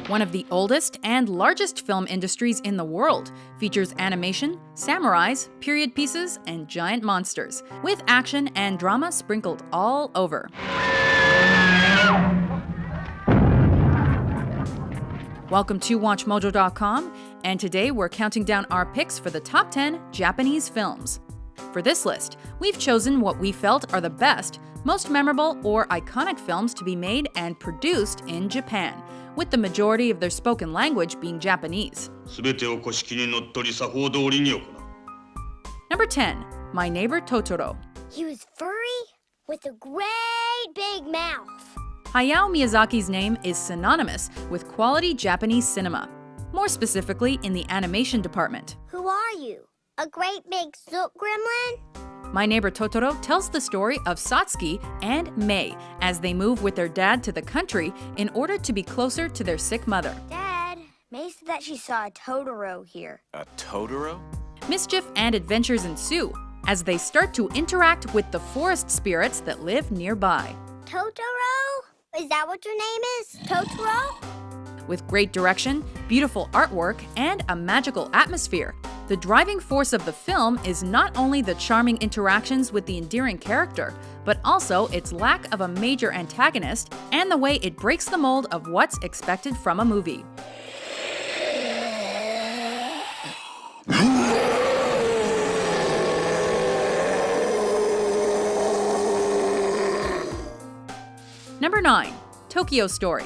One of the oldest and largest film industries in the world, features animation, samurais, period pieces, and giant monsters, with action and drama sprinkled all over. Welcome to WatchMojo.com, and today we're counting down our picks for the top 10 Japanese films. For this list, we've chosen what we felt are the best, most memorable, or iconic films to be made and produced in Japan, with the majority of their spoken language being Japanese. Number 10, My Neighbor Totoro. He was furry with a great big mouth. Hayao Miyazaki's name is synonymous with quality Japanese cinema, more specifically in the animation department. Who are you? A great big silk gremlin? My Neighbor Totoro tells the story of Satsuki and Mei as they move with their dad to the country in order to be closer to their sick mother. Dad, Mei said that she saw a Totoro here. A Totoro? Mischief and adventures ensue as they start to interact with the forest spirits that live nearby. Totoro? Is that what your name is? Totoro? With great direction, beautiful artwork, and a magical atmosphere, the driving force of the film is not only the charming interactions with the endearing character, but also its lack of a major antagonist and the way it breaks the mold of what's expected from a movie. Number 9, Tokyo Story.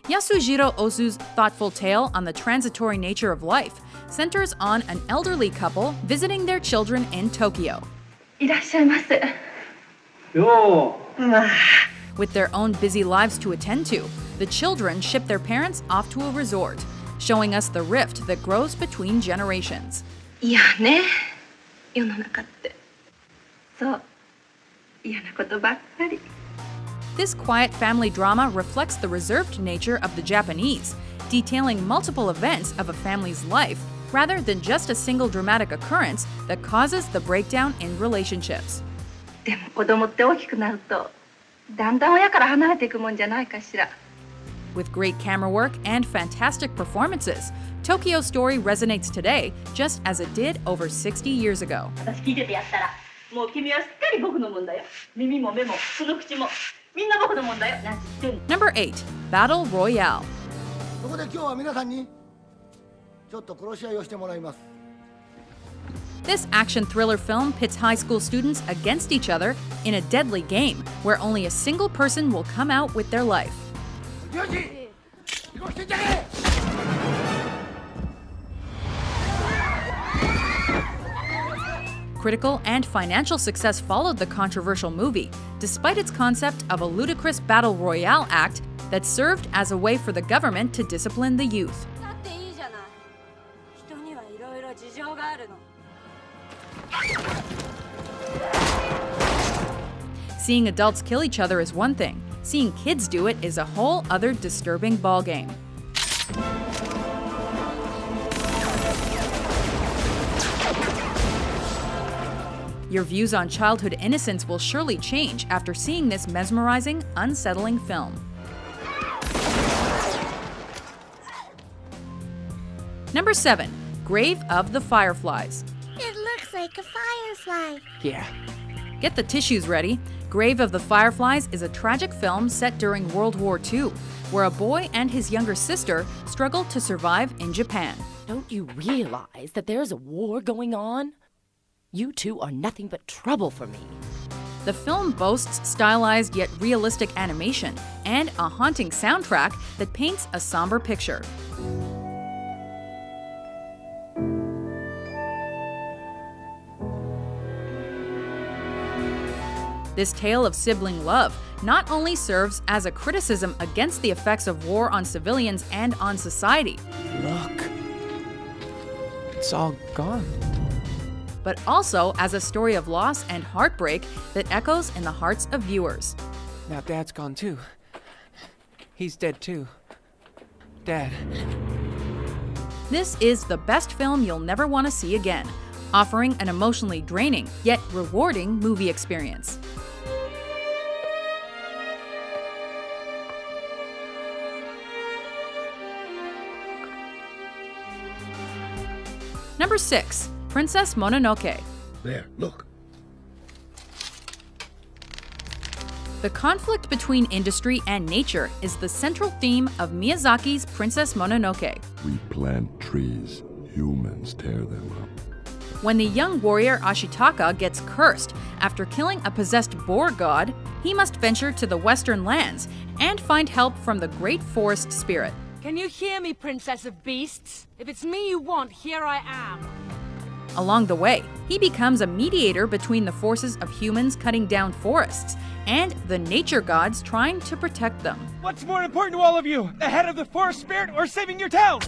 Yasujiro Osu's thoughtful tale on the transitory nature of life centers on an elderly couple visiting their children in Tokyo. With their own busy lives to attend to, the children ship their parents off to a resort, showing us the rift that grows between generations. This quiet family drama reflects the reserved nature of the Japanese, detailing multiple events of a family's life rather than just a single dramatic occurrence that causes the breakdown in relationships. With great camera work and fantastic performances, Tokyo Story resonates today just as it did over 60 years ago. Number 8, Battle Royale. This action thriller film pits high school students against each other in a deadly game where only a single person will come out with their life. Critical and financial success followed the controversial movie, despite its concept of a ludicrous battle royale act that served as a way for the government to discipline the youth. Seeing adults kill each other is one thing. Seeing kids do it is a whole other disturbing ballgame. Your views on childhood innocence will surely change after seeing this mesmerizing, unsettling film. Number 7, Grave of the Fireflies. It looks like a firefly. Yeah. Get the tissues ready. Grave of the Fireflies is a tragic film set during World War II, where a boy and his younger sister struggle to survive in Japan. Don't you realize that there's a war going on? You two are nothing but trouble for me. The film boasts stylized yet realistic animation and a haunting soundtrack that paints a somber picture. This tale of sibling love not only serves as a criticism against the effects of war on civilians and on society, Look. It's all gone. but also as a story of loss and heartbreak that echoes in the hearts of viewers. Now Dad's gone too. He's dead too. Dad. This is the best film you'll never want to see again, offering an emotionally draining yet rewarding movie experience. Number 6, Princess Mononoke. There, look. The conflict between industry and nature is the central theme of Miyazaki's Princess Mononoke. We plant trees, humans tear them up. When the young warrior Ashitaka gets cursed after killing a possessed boar god, he must venture to the western lands and find help from the great forest spirit. Can you hear me, Princess of Beasts? If it's me you want, here I am. Along the way, he becomes a mediator between the forces of humans cutting down forests and the nature gods trying to protect them. What's more important to all of you, the head of the forest spirit or saving your town?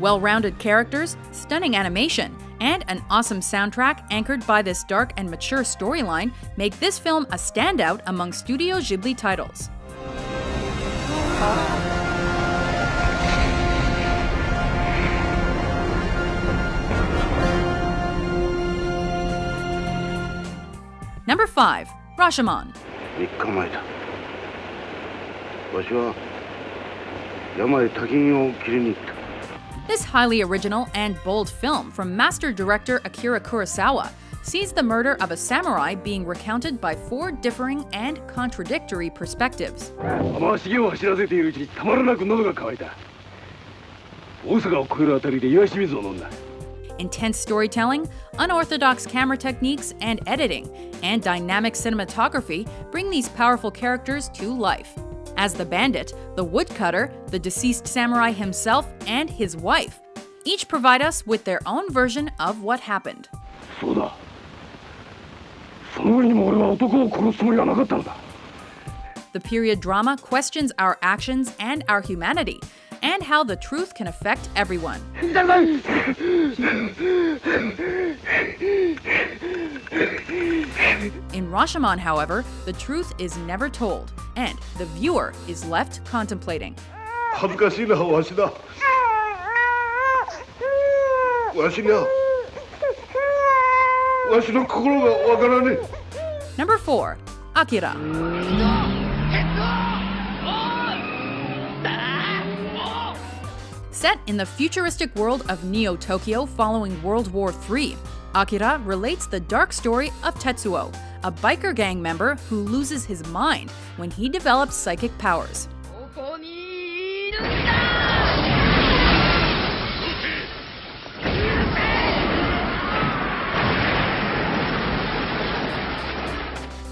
Well-rounded characters, stunning animation, and an awesome soundtrack anchored by this dark and mature storyline make this film a standout among Studio Ghibli titles. Number 5, Rashomon. 3日前だ。わしは山へ焚き木を切りに行った。 This highly original and bold film from master director Akira Kurosawa sees the murder of a samurai being recounted by 4 differing and contradictory perspectives. 雨茂を走らせているうちにたまらなく喉が渇いた。大阪を越えるあたりで岩清水を飲んだ。 Intense storytelling, unorthodox camera techniques and editing, and dynamic cinematography bring these powerful characters to life. As the bandit, the woodcutter, the deceased samurai himself, and his wife, each provide us with their own version of what happened. そうだ。その上にも俺は男を殺すつもりはなかったのだ。 The period drama questions our actions and our humanity, and how the truth can affect everyone. In Rashomon, however, the truth is never told, and the viewer is left contemplating. 恥ずかしいな、わしだ。わしが、わしの心がわからねえ。 Number 4, Akira. Set in the futuristic world of Neo-Tokyo following World War III, Akira relates the dark story of Tetsuo, a biker gang member who loses his mind when he develops psychic powers.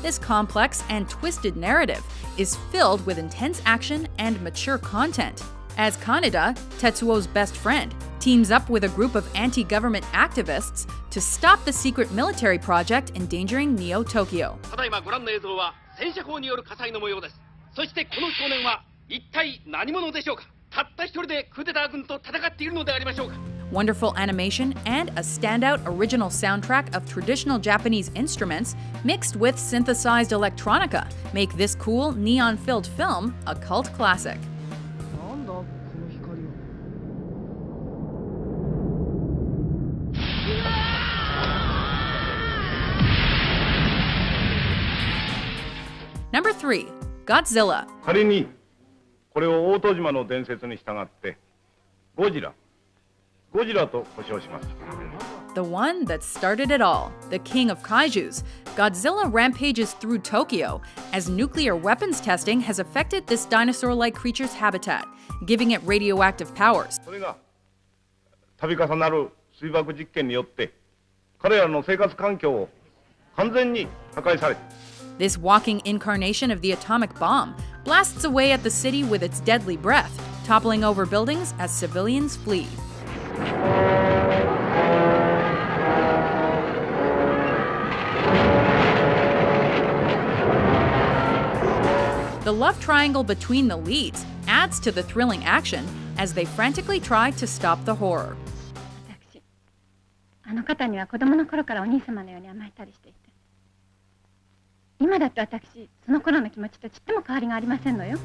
This complex and twisted narrative is filled with intense action and mature content. As Kaneda, Tetsuo's best friend, teams up with a group of anti-government activists to stop the secret military project endangering Neo-Tokyo. ただいまご覧の映像は戦車砲による火災の模様です。そしてこの少年は一体何者でしょうか。たった一人でクーデター軍と戦っているのでありましょうか。 Wonderful animation and a standout original soundtrack of traditional Japanese instruments mixed with synthesized electronica make this cool neon-filled film a cult classic. Number 3, Godzilla. 仮にこれを大戸島の伝説に従ってゴジラと呼称します。 The one that started it all, the king of kaijus, Godzilla rampages through Tokyo as nuclear weapons testing has affected this dinosaur-like creature's habitat, giving it radioactive powers. それが度重なる水爆実験によって彼らの生活環境を完全に破壊され、 This walking incarnation of the atomic bomb blasts away at the city with its deadly breath, toppling over buildings as civilians flee. The love triangle between the leads adds to the thrilling action as they frantically try to stop the horror. 私、あの方には子供の頃からお兄様のように甘えたりしていて、今だって私、その頃の気持ちとちっとも変わりがありませんのよ。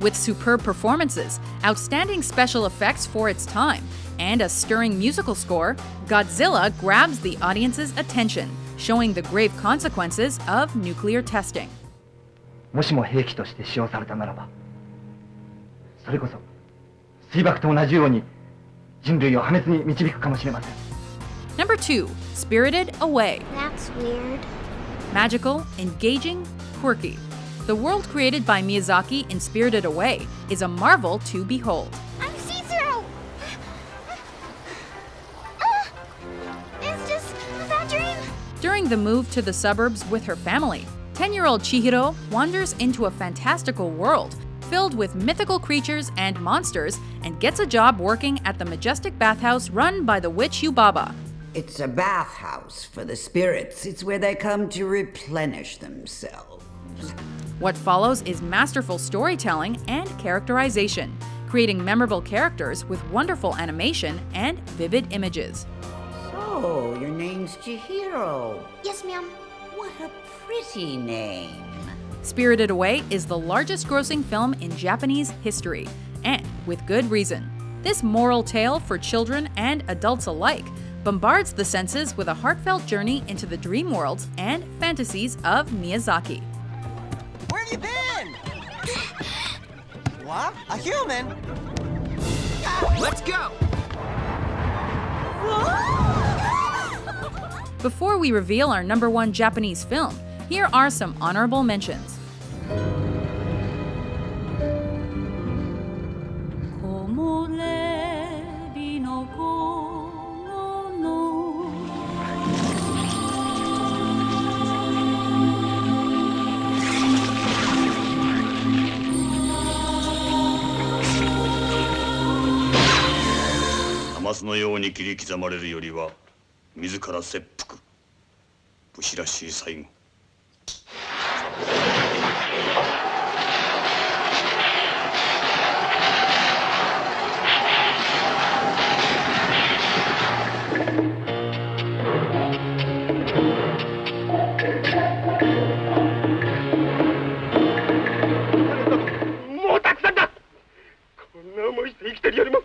With superb performances, outstanding special effects for its time, and a stirring musical score, Godzilla grabs the audience's attention, showing the grave consequences of nuclear testing. もしも兵器として使用されたならば、それこそ水爆と同じように人類を破滅に導くかもしれません。Number 2, Spirited Away. That's weird. Magical, engaging, quirky. The world created by Miyazaki in Spirited Away is a marvel to behold. I'm see-through! It's just a bad dream. During the move to the suburbs with her family, 10-year-old Chihiro wanders into a fantastical world filled with mythical creatures and monsters and gets a job working at the majestic bathhouse run by the witch Yubaba. It's a bathhouse for the spirits. It's where they come to replenish themselves. What follows is masterful storytelling and characterization, creating memorable characters with wonderful animation and vivid images. So, your name's Chihiro. Yes, ma'am. What a pretty name. Spirited Away is the largest grossing film in Japanese history, and with good reason. This moral tale for children and adults alike bombards the senses with a heartfelt journey into the dream worlds and fantasies of Miyazaki. Where have you been? What? A human? Let's go! Before we reveal our number 1 Japanese film, here are some honorable mentions.マスのように切り刻まれるよりは自ら切腹。武士らしい最後。もうたくさんだ。こんな思いして生きてるよりも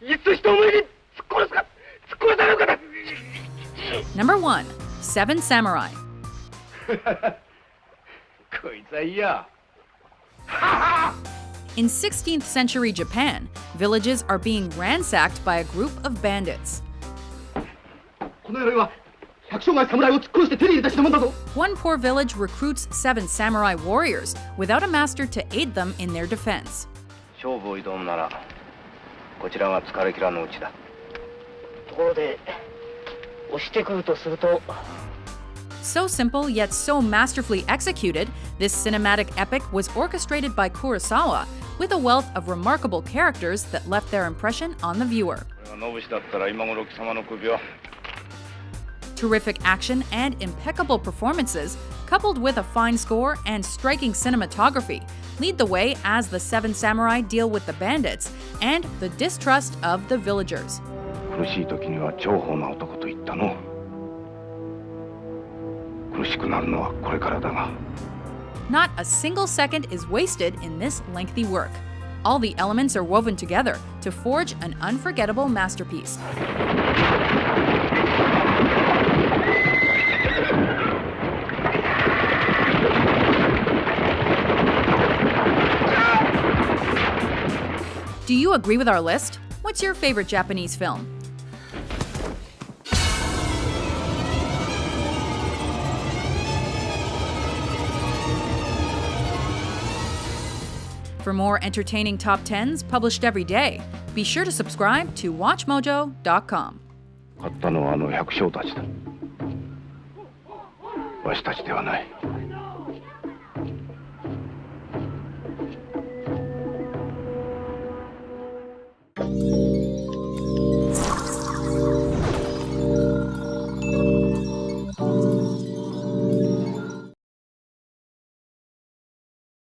いつ人前に突っ殺されるかだ。Number 1, Seven Samurai. こいつはいいや。In 16th century Japan, villages are being ransacked by a group of bandits. この鎧は百姓が侍を突っ殺して手に入れた品物だぞ。One poor village recruits 7 samurai warriors without a master to aid them in their defense. 勝負を挑むならこちらが疲れきらぬうちだ。ところで押してくるとすると。 So simple yet so masterfully executed, this cinematic epic was orchestrated by Kurosawa with a wealth of remarkable characters that left their impression on the viewer. 野武士だったら今頃貴様の首は。 Terrific action and impeccable performances, coupled with a fine score and striking cinematography, lead the way as the 7 samurai deal with the bandits and the distrust of the villagers. 苦しい時には重宝な男と言ったの。苦しくなるのはこれからだが。 Not a single second is wasted in this lengthy work. All the elements are woven together to forge an unforgettable masterpiece. Do you agree with our list? What's your favorite Japanese film? For more entertaining top 10s published every day, be sure to subscribe to WatchMojo.com. 勝ったのはあの百姓たちだ。わしたちではない。